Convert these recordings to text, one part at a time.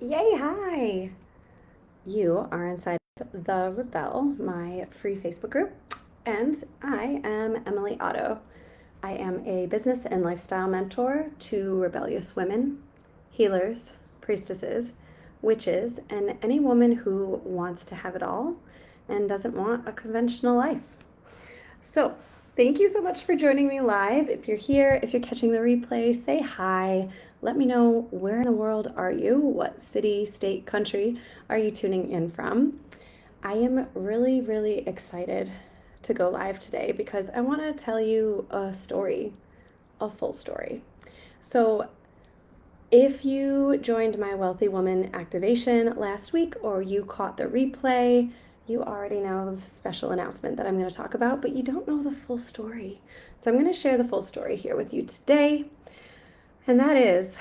Yay, hi! You are inside of The Rebel, my free Facebook group, and I am Emily Otto. I am a business and lifestyle mentor to rebellious women, healers, priestesses, witches, and any woman who wants to have it all and doesn't want a conventional life. So, thank you so much for joining me live. If you're here, if you're catching the replay, say hi. Let me know where in the world are you? What city, state, country are you tuning in from? I am really, really excited to go live today because I want to tell you a story, a full story. So, if you joined my Wealthy Woman activation last week or you caught the replay, you already know the special announcement that I'm going to talk about, but you don't know the full story. So I'm going to share the full story here with you today. And that is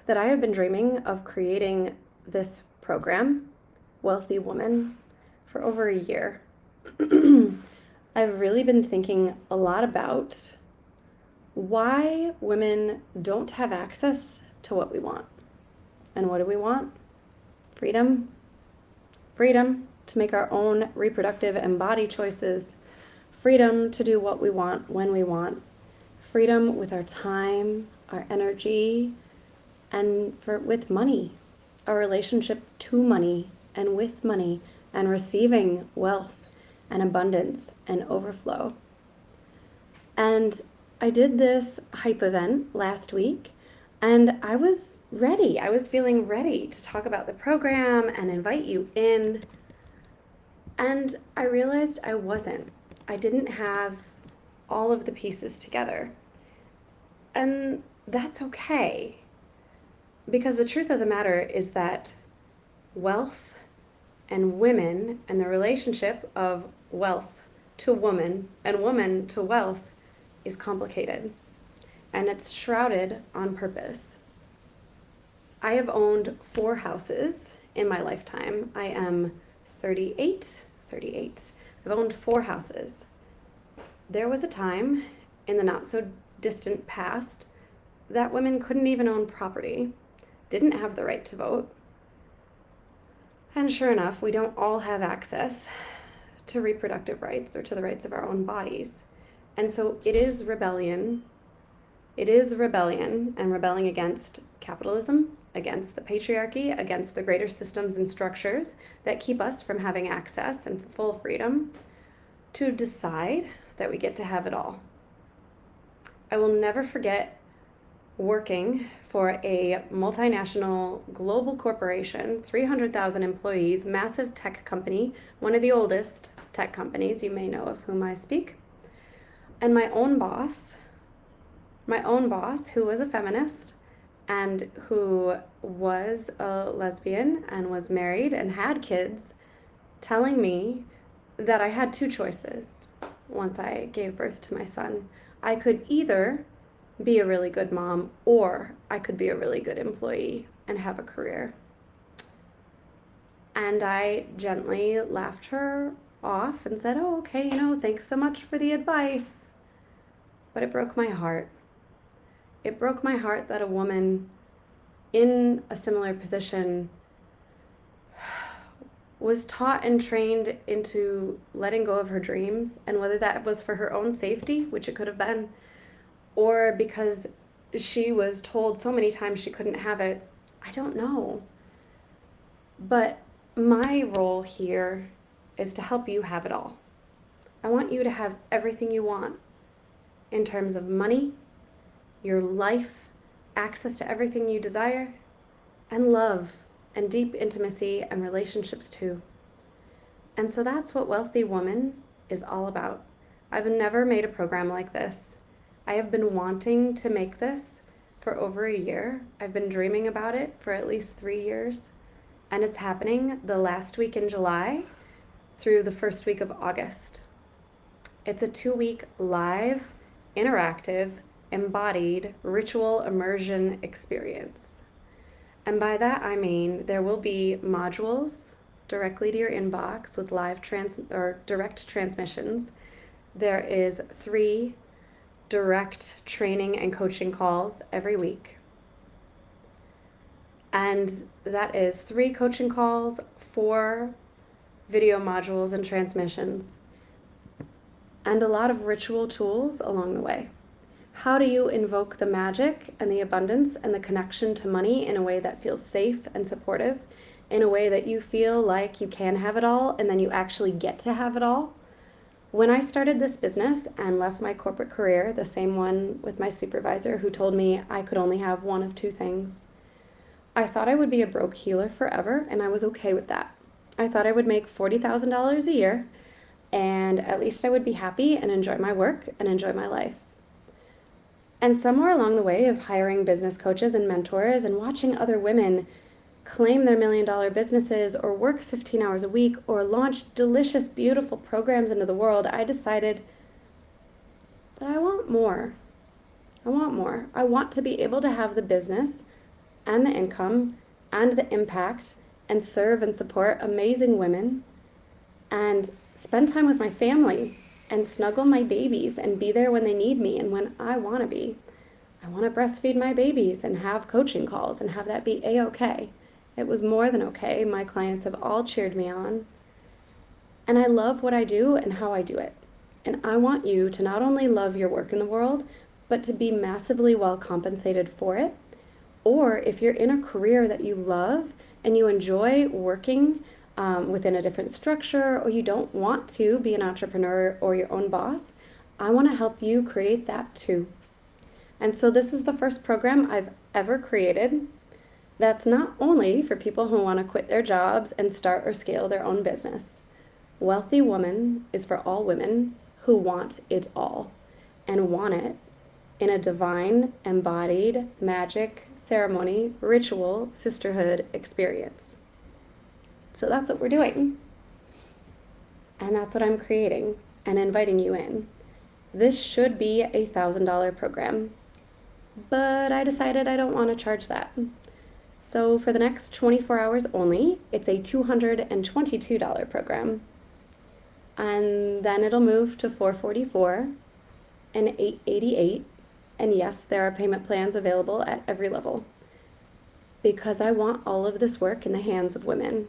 that I have been dreaming of creating this program, Wealthy Woman, for over a year. I've really been thinking a lot about why women don't have access to what we want. And what do we want? Freedom. Freedom to make our own reproductive and body choices. Freedom to do what we want when we want. Freedom with our time, our energy, and with money. Our relationship to money and with money and receiving wealth and abundance and overflow. And I did this hype event last week and I was ready. I was feeling ready to talk about the program and invite you in. And I realized I wasn't. I didn't have all of the pieces together. And that's okay. Because the truth of the matter is that wealth and women and the relationship of wealth to woman and woman to wealth is complicated. And it's shrouded on purpose. I have owned 4 houses in my lifetime. I am 38. I've owned 4 houses. There was a time in the not so distant past that women couldn't even own property, didn't have the right to vote. And sure enough, we don't all have access to reproductive rights or to the rights of our own bodies. And so it is rebellion. It is rebellion and rebelling against capitalism, against the patriarchy, against the greater systems and structures that keep us from having access and full freedom to decide that we get to have it all. I will never forget working for a multinational global corporation, 300,000 employees, massive tech company, one of the oldest tech companies, you may know of whom I speak. And my own boss, who was a feminist and who was a lesbian and was married and had kids, telling me that I had 2 choices once I gave birth to my son. I could either be a really good mom or I could be a really good employee and have a career. And I gently laughed her off and said, "Oh, okay, thanks so much for the advice." But it broke my heart. It broke my heart that a woman in a similar position was taught and trained into letting go of her dreams, and whether that was for her own safety, which it could have been, or because she was told so many times she couldn't have it, I don't know. But my role here is to help you have it all. I want you to have everything you want in terms of money, your life, access to everything you desire, and love and deep intimacy and relationships too. And so that's what Wealthy Woman is all about. I've never made a program like this. I have been wanting to make this for over a year. I've been dreaming about it for at least 3 years. And it's happening the last week in July through the first week of August. It's a 2-week live, interactive, embodied ritual immersion experience. And by that I mean there will be modules directly to your inbox with live direct transmissions. There is 3 direct training and coaching calls every week. And that is 3 coaching calls, 4 video modules and transmissions, and a lot of ritual tools along the way. How do you invoke the magic and the abundance and the connection to money in a way that feels safe and supportive, in a way that you feel like you can have it all and then you actually get to have it all? When I started this business and left my corporate career, the same one with my supervisor who told me I could only have one of 2 things, I thought I would be a broke healer forever, and I was okay with that. I thought I would make $40,000 a year, and at least I would be happy and enjoy my work and enjoy my life. And somewhere along the way of hiring business coaches and mentors and watching other women claim their $1 million businesses or work 15 hours a week or launch delicious, beautiful programs into the world, I decided, but I want more. I want more. I want to be able to have the business and the income and the impact and serve and support amazing women and spend time with my family and snuggle my babies and be there when they need me and when I want to be. I want to breastfeed my babies and have coaching calls and have that be a-okay. It was more than okay. My clients have all cheered me on. And I love what I do and how I do it. And I want you to not only love your work in the world, but to be massively well compensated for it. Or if you're in a career that you love and you enjoy working within a different structure, or you don't want to be an entrepreneur or your own boss, I want to help you create that too. And so this is the first program I've ever created that's not only for people who want to quit their jobs and start or scale their own business. Wealthy Woman is for all women who want it all and want it in a divine, embodied, magic, ceremony, ritual, sisterhood experience. So that's what we're doing. And that's what I'm creating and inviting you in. This should be a $1,000 program, but I decided I don't want to charge that. So for the next 24 hours only, it's a $222 program. And then it'll move to $444 and $888. And yes, there are payment plans available at every level. Because I want all of this work in the hands of women.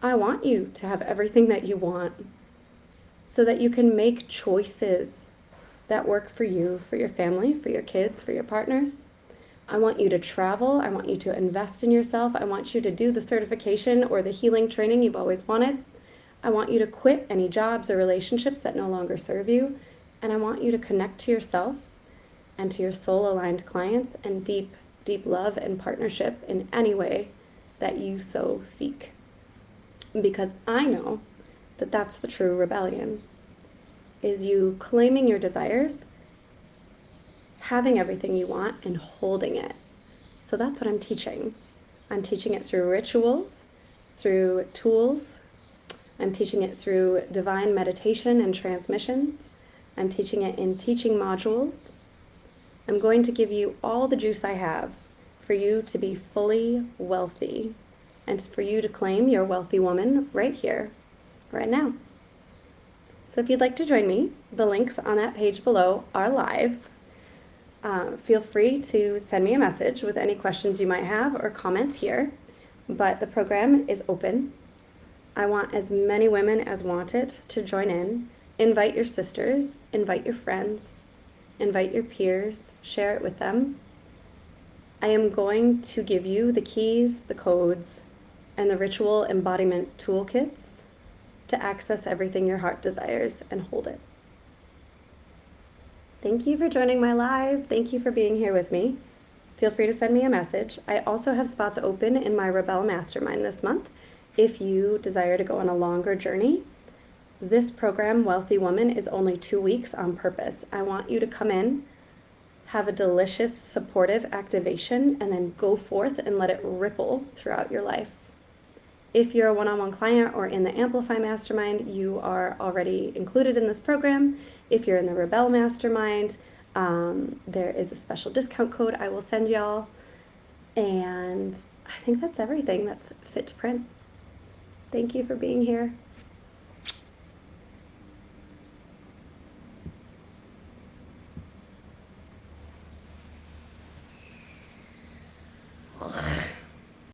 I want you to have everything that you want so that you can make choices that work for you, for your family, for your kids, for your partners. I want you to travel. I want you to invest in yourself. I want you to do the certification or the healing training you've always wanted. I want you to quit any jobs or relationships that no longer serve you. And I want you to connect to yourself and to your soul-aligned clients and deep, deep love and partnership in any way that you so seek. Because I know that that's the true rebellion, is you claiming your desires, having everything you want, and holding it. So that's what I'm teaching. I'm teaching it through rituals, through tools. I'm teaching it through divine meditation and transmissions. I'm teaching it in teaching modules. I'm going to give you all the juice I have for you to be fully wealthy and for you to claim your wealthy woman right here, right now. So if you'd like to join me, the links on that page below are live. Feel free to send me a message with any questions you might have or comments here, but the program is open. I want as many women as want it to join in. Invite your sisters, invite your friends, invite your peers, share it with them. I am going to give you the keys, the codes, and the ritual embodiment toolkits to access everything your heart desires and hold it. Thank you for joining my live. Thank you for being here with me. Feel free to send me a message. I also have spots open in my Rebel Mastermind this month if you desire to go on a longer journey. This program, Wealthy Woman, is only 2 weeks on purpose. I want you to come in, have a delicious, supportive activation, and then go forth and let it ripple throughout your life. If you're a one-on-one client or in the Amplify Mastermind, you are already included in this program. If you're in the Rebel Mastermind, there is a special discount code I will send y'all. And I think that's everything that's fit to print. Thank you for being here.